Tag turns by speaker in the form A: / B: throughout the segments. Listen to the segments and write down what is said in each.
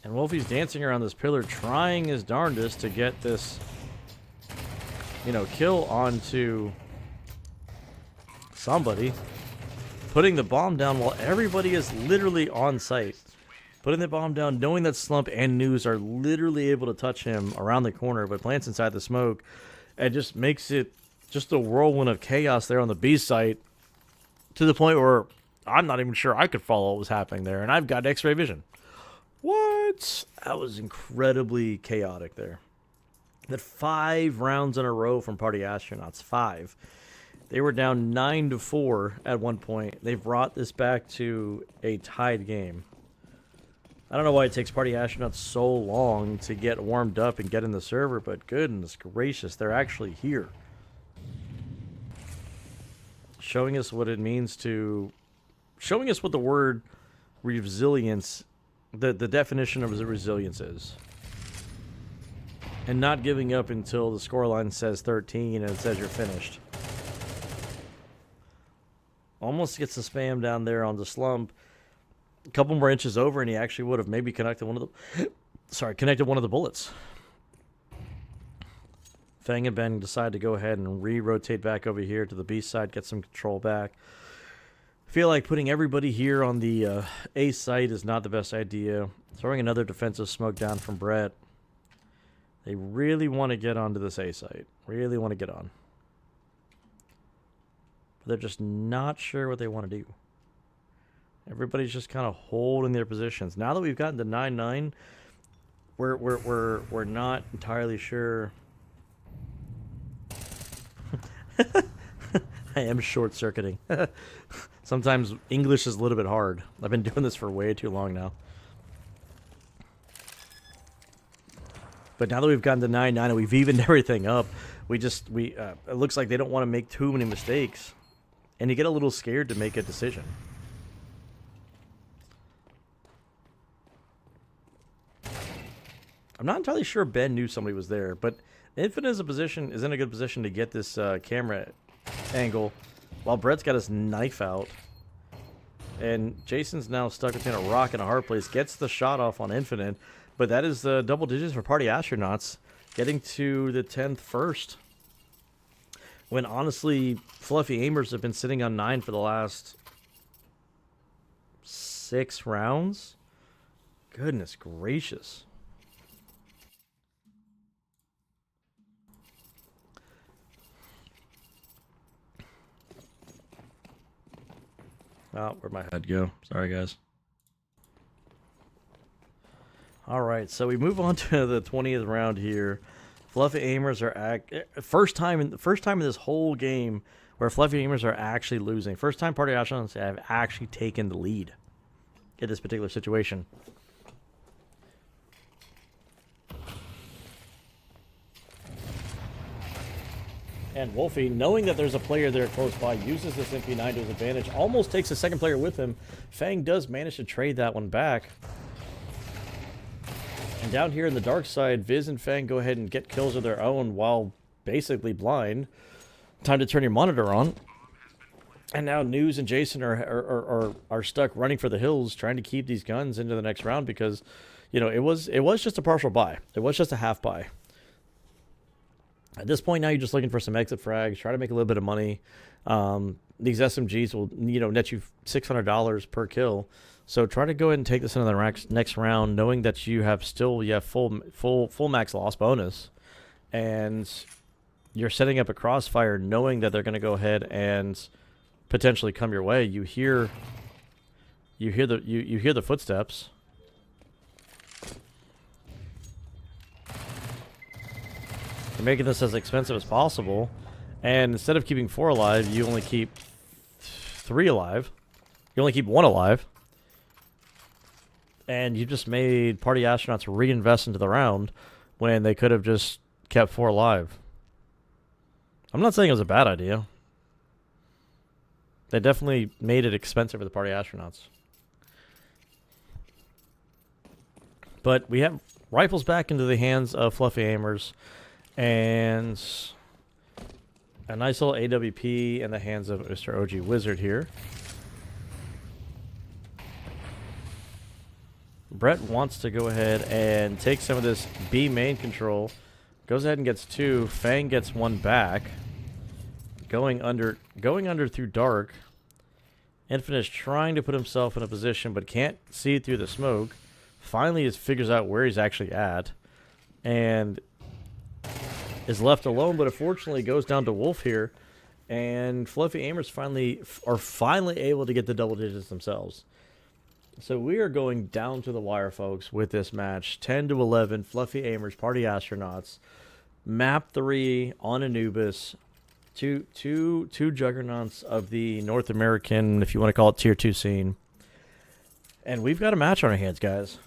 A: And Wolfie's dancing around this pillar, trying his darndest to get this, kill onto somebody. Putting the bomb down while everybody is literally on site. Putting the bomb down, knowing that Slump and News are literally able to touch him around the corner, but plants inside the smoke. And just makes it just a whirlwind of chaos there on the B site. To the point where I'm not even sure I could follow what was happening there. And I've got X-ray vision. What? That was incredibly chaotic there. That 5 rounds in a row from Party Astronauts. 5. They were down 9-4 at one point. They've brought this back to a tied game. I don't know why it takes Party Astronauts so long to get warmed up and get in the server, but goodness gracious, they're actually here. Showing us what it means to... Showing us what the word resilience... The definition of resilience is. And not giving up until the scoreline says 13 and it says you're finished. Almost gets the spam down there on the Slump. A couple more inches over and he actually would have maybe connected one of the bullets. Fang and Ben decide to go ahead and re-rotate back over here to the B side, get some control back. Feel like putting everybody here on the A site is not the best idea. Throwing another defensive smoke down from Brett. They really want to get onto this A site. Really want to get on. But they're just not sure what they want to do. Everybody's just kind of holding their positions. Now that we've gotten to 9-9, we're not entirely sure. I am short-circuiting. Sometimes English is a little bit hard. I've been doing this for way too long now. But now that we've gotten to 9-9 and we've evened everything up, it looks like they don't want to make too many mistakes. And you get a little scared to make a decision. I'm not entirely sure Ben knew somebody was there, but Infinite is in a good position to get this camera angle while Brett's got his knife out. And Jason's now stuck between a rock and a hard place. Gets the shot off on Infinite, but that is the double digits for Party Astronauts, getting to the 10th first. When honestly, Fluffy Aimers have been sitting on 9 for the last 6 rounds. Goodness gracious. Oh, where'd my head go? Sorry, guys. All right, so we move on to the 20th round here. Fluffy Aimers are first time in this whole game where Fluffy Aimers are actually losing. First time Party Astronauts have actually taken the lead in this particular situation. And Wolfie, knowing that there's a player there close by, uses this MP9 to his advantage. Almost takes a second player with him. Fang does manage to trade that one back. And down here in the dark side, Viz and Fang go ahead and get kills of their own while basically blind. Time to turn your monitor on. And now News and Jason are stuck running for the hills, trying to keep these guns into the next round because, it was just a partial buy. It was just a half buy. At this point now, you're just looking for some exit frags, try to make a little bit of money. These SMGs will, net you $600 per kill. So try to go ahead and take this into the next round, knowing that you have full max loss bonus, and you're setting up a crossfire, knowing that they're going to go ahead and potentially come your way. You hear the footsteps. You're making this as expensive as possible, and instead of keeping 4 alive, you only keep 3 alive. You only keep 1 alive. And you just made Party Astronauts reinvest into the round when they could have just kept 4 alive. I'm not saying it was a bad idea. They definitely made it expensive for the Party Astronauts. But we have rifles back into the hands of Fluffy Aimers. And a nice little AWP in the hands of Mr. OG Wizard here. Brett wants to go ahead and take some of this B main control. Goes ahead and gets 2. Fang gets 1 back. Going under through dark. Infinite's trying to put himself in a position but can't see through the smoke. Finally, he figures out where he's actually at. And is left alone, but unfortunately goes down to Wolf here. And Fluffy Aimers are finally able to get the double digits themselves. So we are going down to the wire, folks, with this match. 10-11, Fluffy Aimers, Party Astronauts. Map 3 on Anubis. Two juggernauts of the North American, if you want to call it, Tier 2 scene. And we've got a match on our hands, guys.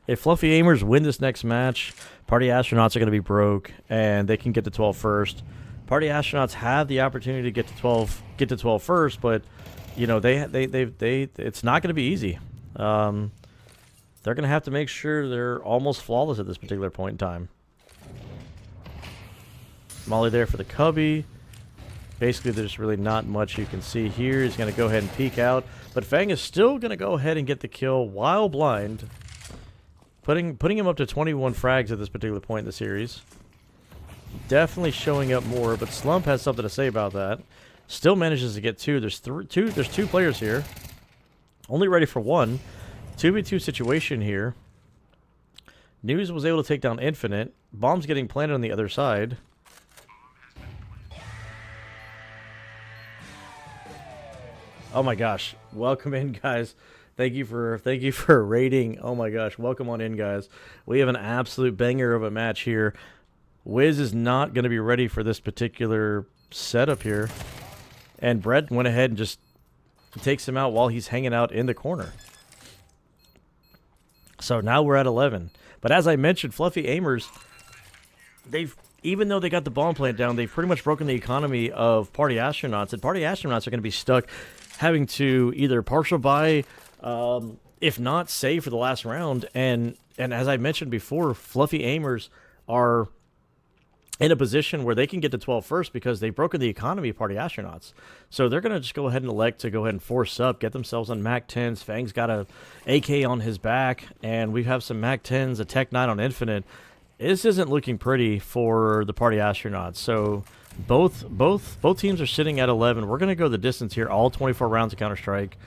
A: If Fluffy Aimers win this next match, Party Astronauts are going to be broke, and they can get to 12 first. Party Astronauts have the opportunity to get to 12 first, but you know it's not going to be easy. They're going to have to make sure they're almost flawless at this particular point in time. Molly there for the cubby. Basically, there's really not much you can see here. He's going to go ahead and peek out, but Fang is still going to go ahead and get the kill while blind. Putting him up to 21 frags at this particular point in the series. Definitely showing up more, but Slump has something to say about that. Still manages to get 2. There's 2 players here. Only ready for 1. 2v2 situation here. News was able to take down Infinite. Bomb's getting planted on the other side. Oh my gosh. Welcome in, guys. Thank you for rating. Oh my gosh, welcome on in, guys. We have an absolute banger of a match here. Wiz is not going to be ready for this particular setup here. And Brett went ahead and just takes him out while he's hanging out in the corner. So now we're at 11. But as I mentioned, Fluffy Aimers, even though they got the bomb plant down, they've pretty much broken the economy of Party Astronauts. And Party Astronauts are going to be stuck having to either partial buy, if not save for the last round. And as I mentioned before, Fluffy Aimers are in a position where they can get to 12 first because they've broken the economy of Party Astronauts. So they're going to just go ahead and elect to go ahead and force up, get themselves on Mac 10s. Fang's got a AK on his back, and we have some Mac 10s, a Tech 9 on Infinite. This isn't looking pretty for the Party Astronauts. So both teams are sitting at 11. We're going to go the distance here, all 24 rounds of Counter-Strike.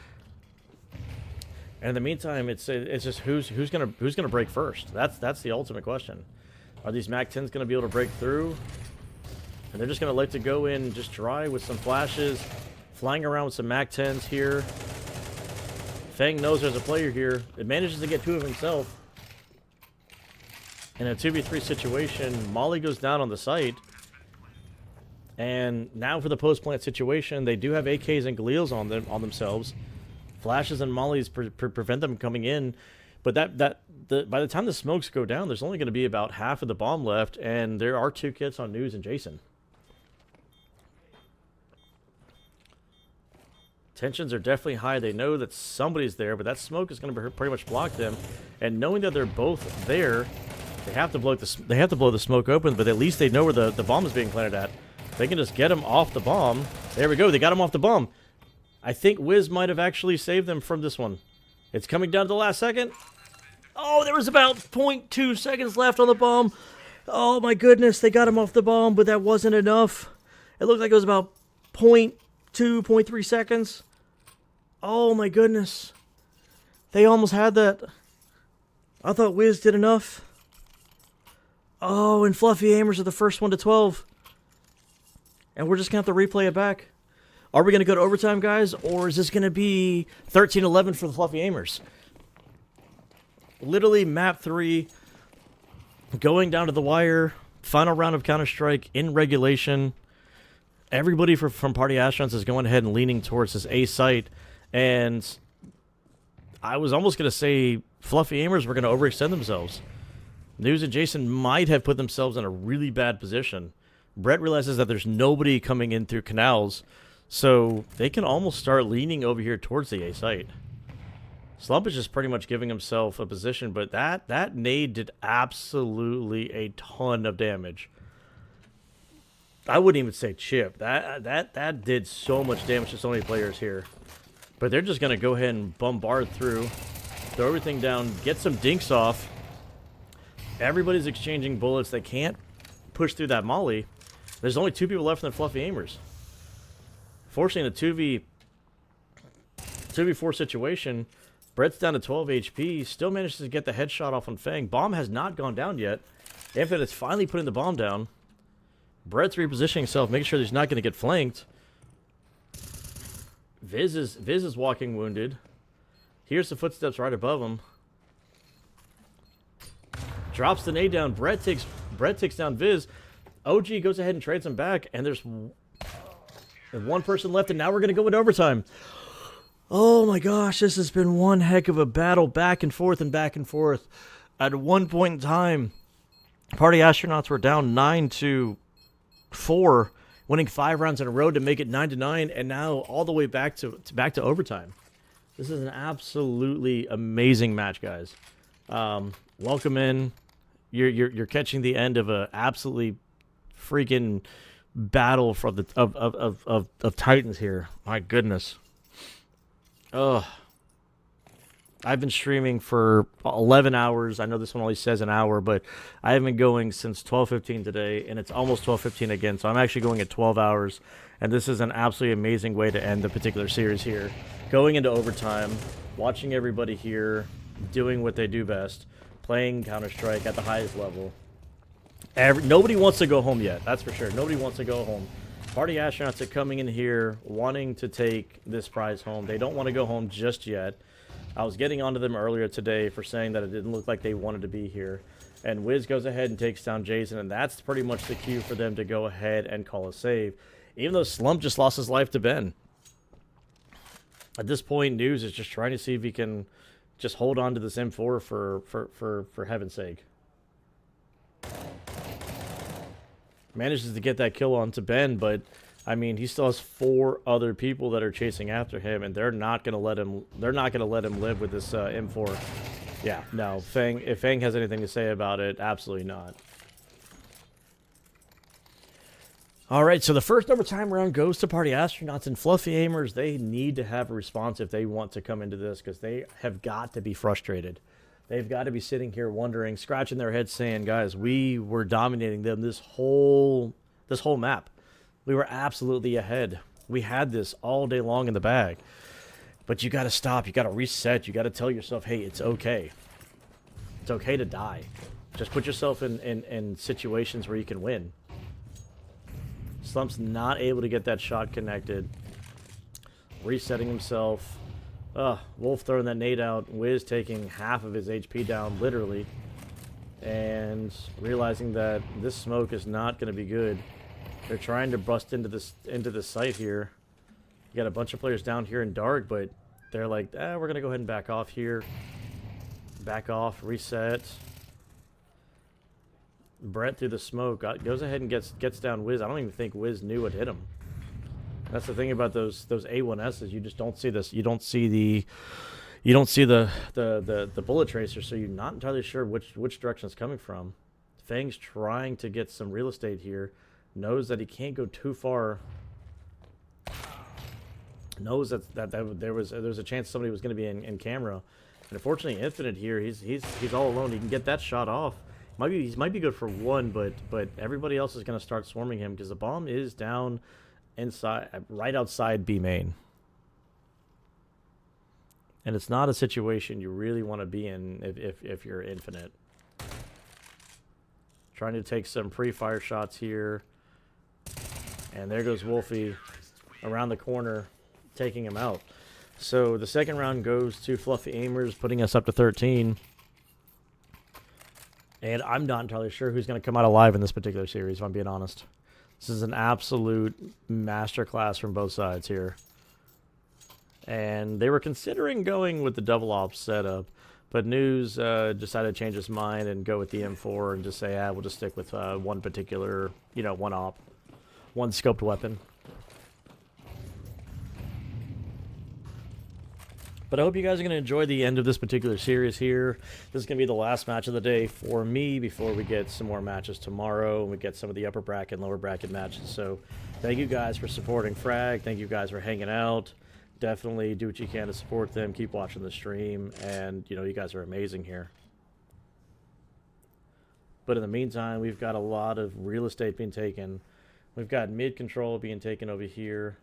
A: And in the meantime, it's just who's gonna break first. That's the ultimate question. Are these Mac 10s gonna be able to break through? And they're just gonna like to go in just dry with some flashes, flying around with some Mac 10s here. Fang knows there's a player here. It manages to get 2 of himself. In a 2v3 situation, Molly goes down on the site. And now for the post-plant situation, they do have AKs and Galils on themselves. Flashes and mollies prevent them coming in, but by the time the smokes go down, there's only going to be about half of the bomb left, and there are 2 kits on News and Jason. Tensions are definitely high. They know that somebody's there, but that smoke is going to pretty much block them. And knowing that they're both there, they have to blow the smoke open, but at least they know where the bomb is being planted at. They can just get him off the bomb. There we go. They got him off the bomb. I think Wiz might have actually saved them from this one. It's coming down to the last second. Oh, there was about 0.2 seconds left on the bomb. Oh my goodness, they got him off the bomb, but that wasn't enough. It looked like it was about 0.2, 0.3 seconds. Oh my goodness. They almost had that. I thought Wiz did enough. Oh, and Fluffy Aimers are the first one to 12. And we're just going to have to replay it back. Are we going to go to overtime, guys? Or is this going to be 13-11 for the Fluffy Aimers? Literally, map 3, going down to the wire, final round of Counter-Strike in regulation. Everybody from Party Astronauts is going ahead and leaning towards this A site. And I was almost going to say Fluffy Aimers were going to overextend themselves. News and Jason might have put themselves in a really bad position. Brett realizes that there's nobody coming in through canals, so they can almost start leaning over here towards the A site. Slump is just pretty much giving himself a position, but that nade did absolutely a ton of damage. I wouldn't even say chip. That did so much damage to so many players here. But they're just going to go ahead and bombard through, throw everything down, get some dinks off. Everybody's exchanging bullets. They can't push through that molly. There's only 2 people left in the fluffy aimers. Fortunately, in a 2v4 situation, Brett's down to 12 HP. Still manages to get the headshot off on Fang. Bomb has not gone down yet. Infinite's finally putting the bomb down. Brett's repositioning himself, making sure he's not going to get flanked. Viz is walking wounded. Here's the footsteps right above him. Drops the nade down. Brett takes down Viz. OG goes ahead and trades him back, and there's 1 person left, and now we're going to go into overtime. Oh my gosh, this has been one heck of a battle, back and forth and back and forth. At one point in time, Party Astronauts were down 9-4, winning 5 rounds in a row to make it 9-9, and now all the way back to overtime. This is an absolutely amazing match, guys. Welcome in. You're catching the end of a absolutely freaking battle for the of Titans here. My goodness. Ugh. I've been streaming for 11 hours. I know this one only says an hour, but I have been going since 12:15 today, and it's almost 12:15 again, so I'm actually going at 12 hours, and this is an absolutely amazing way to end the particular series here. Going into overtime, watching everybody here doing what they do best, playing Counter-Strike at the highest level. Nobody wants to go home yet, that's for sure. Nobody wants to go home. Party Astronauts are coming in here wanting to take this prize home. They don't want to go home just yet. I was getting onto them earlier today for saying that it didn't look like they wanted to be here. And Wiz goes ahead and takes down Jason, and that's pretty much the cue for them to go ahead and call a save. Even though Slump just lost his life to Ben. At this point, News is just trying to see if he can just hold on to this M4 for heaven's sake. Manages to get that kill onto Ben, but I mean, he still has 4 other people that are chasing after him, and they're not gonna let him. They're not gonna let him live with this M4. Yeah, no. Fang. If Fang has anything to say about it, absolutely not. All right, so the first overtime round goes to Party Astronauts, and Fluffy Aimers. They need to have a response if they want to come into this, because they have got to be frustrated. They've got to be sitting here wondering, scratching their heads, saying, "Guys, we were dominating them this whole map. We were absolutely ahead. We had this all day long in the bag. But you got to stop. You got to reset. You got to tell yourself, hey, it's okay. It's okay to die. Just put yourself in situations where you can win." Slump's not able to get that shot connected. Resetting himself. Wolf throwing that nade out. Wiz taking half of his HP down, literally. And realizing that this smoke is not going to be good. They're trying to bust into this site here. You got a bunch of players down here in dark, but they're like, we're going to go ahead and back off here. Back off, reset. Brett through the smoke goes ahead and gets down Wiz. I don't even think Wiz knew what hit him. That's the thing about those A1Ss. You just don't see this. You don't see the bullet tracer, so you're not entirely sure which direction it's coming from. Fang's trying to get some real estate here. Knows that he can't go too far. Knows that there was a chance somebody was going to be in camera. And unfortunately, Infinite here, he's all alone. He can get that shot off. He might be good for 1, but everybody else is going to start swarming him because the bomb is down inside, right outside B main. And it's not a situation you really want to be in if you're Infinite. Trying to take some pre-fire shots here. And there goes Wolfie around the corner, taking him out. So the second round goes to Fluffy Aimers, putting us up to 13. And I'm not entirely sure who's going to come out alive in this particular series, if I'm being honest. This is an absolute masterclass from both sides here. And they were considering going with the double ops setup, but News decided to change his mind and go with the M4 and just say, we'll just stick with one particular, one op, one scoped weapon. But I hope you guys are going to enjoy the end of this particular series here. This is going to be the last match of the day for me before we get some more matches tomorrow. And we get some of the upper bracket and lower bracket matches. So thank you guys for supporting Frag. Thank you guys for hanging out. definitely do what you can to support them. Keep watching the stream, and you guys are amazing here. But in the meantime, we've got a lot of real estate being taken. We've got mid control being taken over here.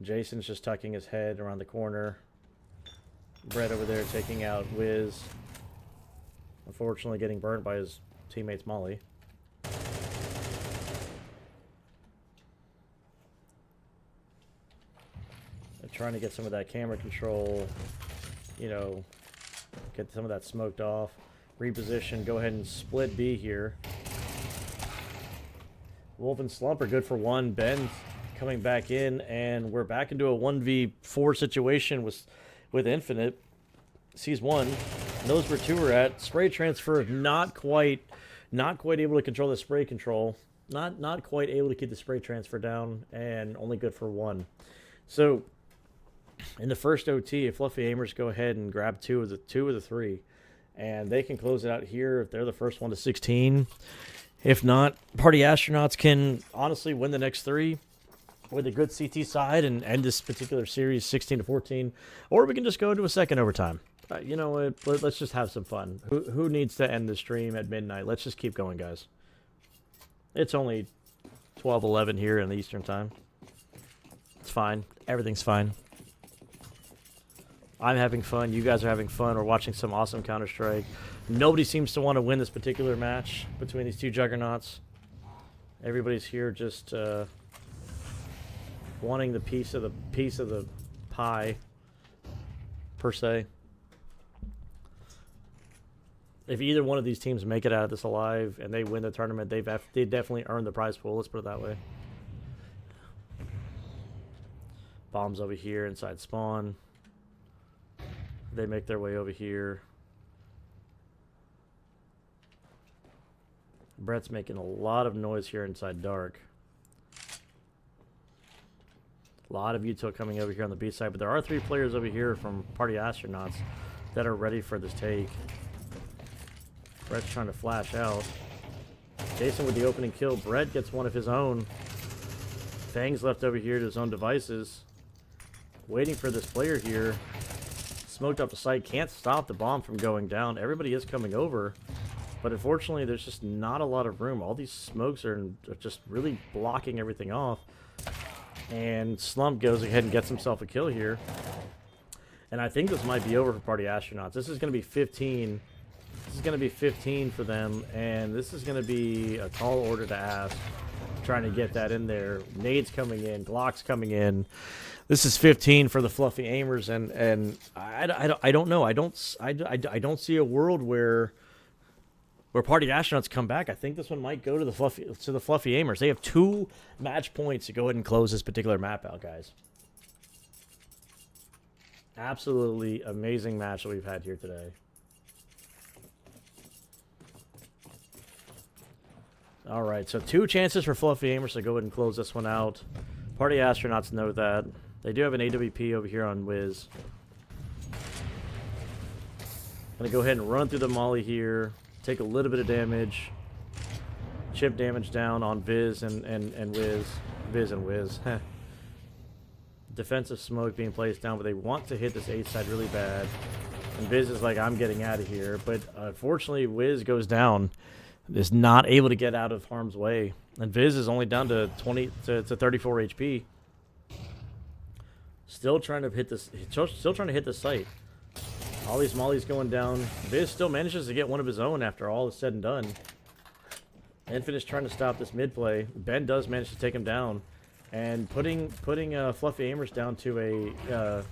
A: Jason's just tucking his head around the corner. Brett over there taking out Wiz. Unfortunately getting burnt by his teammate's Molly. They're trying to get some of that camera control, get some of that smoked off. Reposition, go ahead and split B here. Wolf and Slump are good for one. Ben coming back in, and we're back into a 1v4 situation with Infinite. Sees one, knows where two are at. Spray transfer, not quite able to control the spray control. Not quite able to keep the spray transfer down, and only good for one. So in the first OT, if Fluffy Aimers go ahead and grab two of the three, and they can close it out here if they're the first one to 16. If not, Party Astronauts can honestly win the next three with a good CT side and end this particular series 16-14, or we can just go into a second overtime. You know what? Let's just have some fun. Who needs to end the stream at midnight? Let's just keep going, guys. It's only 12:11 here in the Eastern time. It's fine. Everything's fine. I'm having fun. You guys are having fun. We're watching some awesome Counter-Strike. Nobody seems to want to win this particular match between these two juggernauts. Everybody's here just wanting the piece of the pie, per se. If either one of these teams make it out of this alive and they win the tournament, they definitely earned the prize pool. Let's put it that way. Bombs over here inside spawn. They make their way over here. Brett's making a lot of noise here inside dark. A lot of util coming over here on the B side, but there are three players over here from Party Astronauts that are ready for this take. Brett's trying to flash out. Jason with the opening kill. Brett gets one of his own. Fang's left over here to his own devices. Waiting for this player here. Smoked up the site. Can't stop the bomb from going down. Everybody is coming over. But unfortunately, there's just not a lot of room. All these smokes are just really blocking everything off. And Slump goes ahead and gets himself a kill here. And I think this might be over for Party Astronauts. This is going to be 15. This is going to be 15 for them. And this is going to be a tall order to ask. Trying to get that in there. Nades coming in. Glocks coming in. This is 15 for the Fluffy Aimers. And I don't know. I don't see a world where Party Astronauts come back. I think this one might go to the Fluffy Aimers. They have 2 match points to go ahead and close this particular map out, guys. Absolutely amazing match that we've had here today. All right, so 2 chances for Fluffy Aimers to go ahead and close this one out. Party Astronauts know that. They do have an AWP over here on Wiz. Gonna go ahead and run through the molly here. Take a little bit of damage. Chip damage down on Viz and Wiz. Viz and Wiz. Defensive smoke being placed down, but they want to hit this A side really bad. And Viz is like, I'm getting out of here. But unfortunately, Wiz goes down. Is not able to get out of harm's way. And Viz is only down to 34 HP. Still trying to hit this. Still trying to hit the site. All these mollies going down. Viz still manages to get one of his own after all is said and done. Infinite's trying to stop this mid play. Ben does manage to take him down, and putting Fluffy Aimers down to a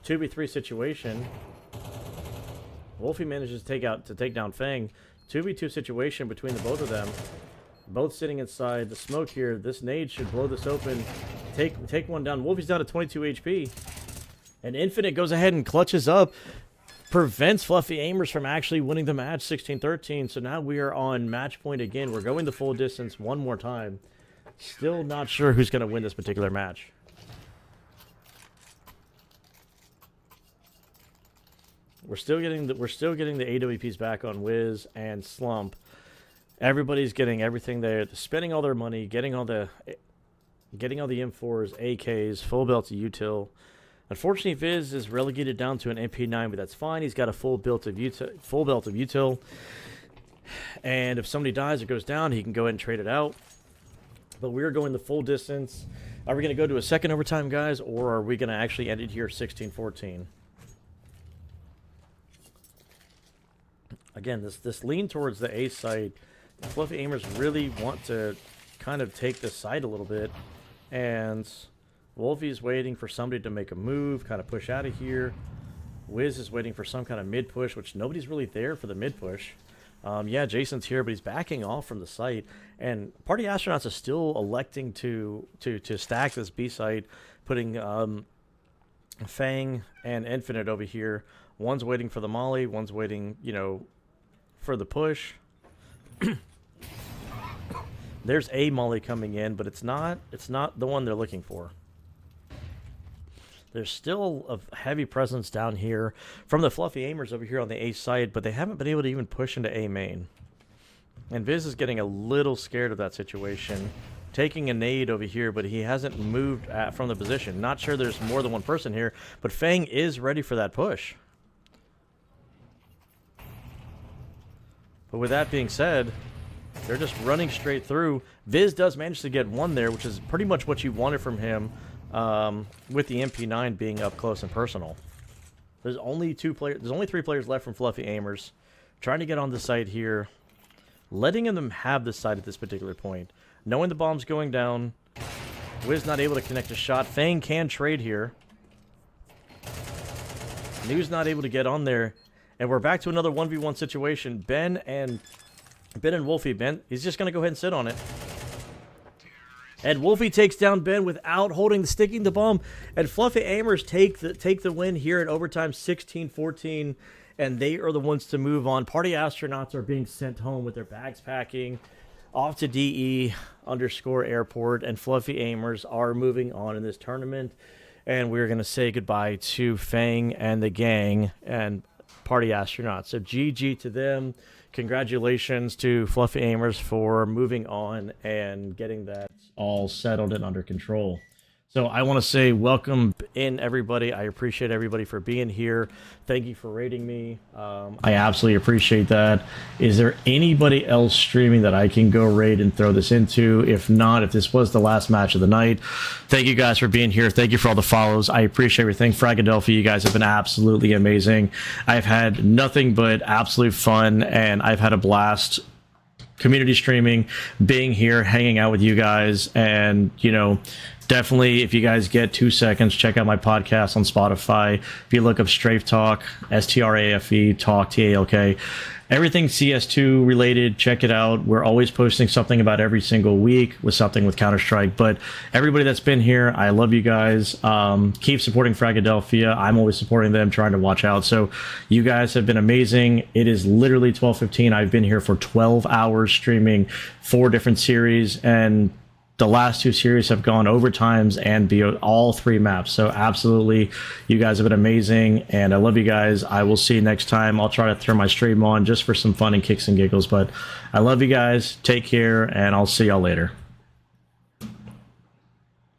A: 2v3 situation. Wolfie manages to take down Fang. 2v2 situation between the both of them. Both sitting inside the smoke here. This nade should blow this open. Take one down. Wolfie's down to 22 HP. And Infinite goes ahead and clutches up. Prevents Fluffy Aimers from actually winning the match 16-13. So now we are on match point again. We're going the full distance one more time. Still not sure who's going to win this particular match. We're still getting the AWPs back on Wiz and Slump. Everybody's getting everything there. They're spending all their money, getting all the M4s, AKs, full belts of util. Unfortunately, Viz is relegated down to an MP9, but that's fine. He's got a full belt of util. And if somebody dies or goes down, he can go ahead and trade it out. But we're going the full distance. Are we going to go to a second overtime, guys, or are we going to actually end it here 16-14? Again, this lean towards the A site, Fluffy Aimers really want to kind of take this side a little bit. And Wolfie's waiting for somebody to make a move, kind of push out of here. Wiz is waiting for some kind of mid push, which nobody's really there for the mid push. Yeah, Jason's here, but he's backing off from the site. And Party Astronauts is still electing to stack this B site, putting Fang and Infinite over here. One's waiting for the molly, one's waiting, you know, for the push. There's a molly coming in, but it's not the one they're looking for. There's still a heavy presence down here from the Fluffy Aimers over here on the A side, but they haven't been able to even push into A main. And Viz is getting a little scared of that situation. Taking a nade over here, but he hasn't moved from the position. Not sure there's more than one person here, but Fang is ready for that push. But with that being said, they're just running straight through. Viz does manage to get one there, which is pretty much what you wanted from him, with the MP9 being up close and personal. There's only 3 players left from Fluffy Aimers. Trying to get on the site here. Letting them have the site at this particular point. Knowing the bomb's going down. Wiz not able to connect a shot. Fang can trade here. New's not able to get on there. And we're back to another 1v1 situation. Ben and Wolfie. Ben, he's just going to go ahead and sit on it. And Wolfie takes down Ben without sticking the bomb. And Fluffy Aimers take the win here in overtime, 16-14. And they are the ones to move on. Party Astronauts are being sent home with their bags packing off to DE_airport. And Fluffy Aimers are moving on in this tournament. And we're going to say goodbye to Fang and the gang and Party Astronauts. So GG to them. Congratulations to Fluffy Aimers for moving on and getting that all settled and under control. So I want to say welcome in, everybody. I appreciate everybody for being here. Thank you for rating me. I absolutely appreciate that. Is there anybody else streaming that I can go raid and throw this into? If not, if this was the last match of the night, thank you guys for being here. Thank you for all the follows. I appreciate everything. Fragadelphia, you guys have been absolutely amazing. I've had nothing but absolute fun, and I've had a blast community streaming, being here, hanging out with you guys, and, you know, definitely, if you guys get 2 seconds, check out my podcast on Spotify. If you look up Strafe Talk, STRAFE, Talk, TALK, everything CS2 related, check it out. We're always posting something about every single week with something with Counter-Strike. But everybody that's been here, I love you guys. Keep supporting Fragadelphia. I'm always supporting them, trying to watch out. So you guys have been amazing. It is literally 12:15. I've been here for 12 hours streaming 4 different series, and the last 2 series have gone overtimes and be all 3 maps. So absolutely, you guys have been amazing, and I love you guys. I will see you next time. I'll try to throw my stream on just for some fun and kicks and giggles, but I love you guys. Take care, and I'll see y'all later.